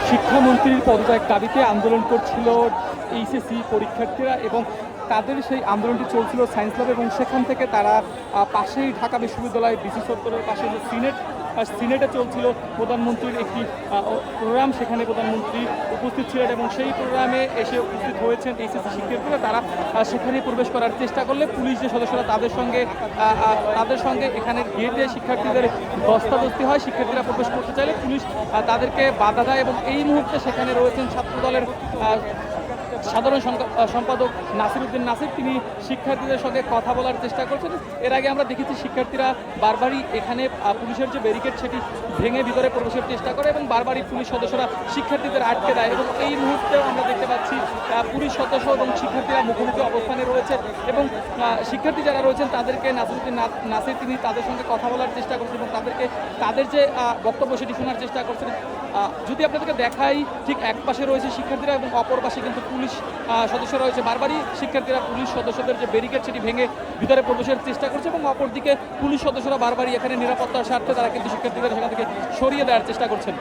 শিক্ষামন্ত্রীর পদত্যাগ দাবিতে আন্দোলন করছিল এইচএসসি পরীক্ষার্থীরা এবং তাদের সেই আন্দোলনটি চলছিল সায়েন্স ল্যাব এবং সেখান থেকে তারা পাশেই ঢাকা বিশ্ববিদ্যালয় ডিসি চত্বরের পাশে যে সিনেটে চলছিল প্রধানমন্ত্রীর একটি প্রোগ্রাম, সেখানে প্রধানমন্ত্রী উপস্থিত ছিলেন এবং সেই প্রোগ্রামে এসে উপস্থিত হয়েছেন এইচএসসি শিক্ষার্থীরা। তারা সেখানে প্রবেশ করার চেষ্টা করলে পুলিশ যে সদস্যরা তাদের সঙ্গে এখানের গেটে শিক্ষার্থীদের ধস্তাধস্তি হয়। শিক্ষার্থীরা প্রবেশ করতে চাইলে পুলিশ তাদেরকে বাধা দেয় এবং এই মুহূর্তে সেখানে রয়েছেন ছাত্রদলের সাধারণ সম্পাদক নাসির উদ্দিন নাসির। তিনি শিক্ষার্থীদের সঙ্গে কথা বলার চেষ্টা করছেন। এর আগে আমরা দেখেছি শিক্ষার্থীরা বারবারই এখানে পুলিশের যে ব্যারিকেড সেটি ভেঙে ভিতরে প্রবেশের চেষ্টা করে এবং বারবারই পুলিশ সদস্যরা শিক্ষার্থীদের আটকে দেয় এবং এই মুহূর্তেও আমরা দেখতে পাচ্ছি পুলিশ সদস্য এবং শিক্ষার্থীরা মুখোমুখি অবস্থানে রয়েছে এবং শিক্ষার্থী যারা রয়েছেন তাদেরকে নাসিরউদ্দিন নাসির তিনি তাদের সঙ্গে কথা বলার চেষ্টা করছেন এবং তাদের যে বক্তব্য সেটি শোনার চেষ্টা করছেন। যদি আপনাদেরকে দেখাই, ঠিক এক পাশে রয়েছে শিক্ষার্থীরা এবং অপর পাশে কিন্তু পুলিশ সদস্য রয়েছে। বারবারই শিক্ষার্থীরা পুলিশ সদস্যদের যে ব্যারিকেড সেটি ভেঙে ভিতরে প্রবেশের চেষ্টা করছে এবং অপরদিকে পুলিশ সদস্যরা বারবারই এখানে নিরাপত্তার স্বার্থে তারা কিন্তু শিক্ষার্থীদের সেখান থেকে সরিয়ে দেওয়ার চেষ্টা করছেন।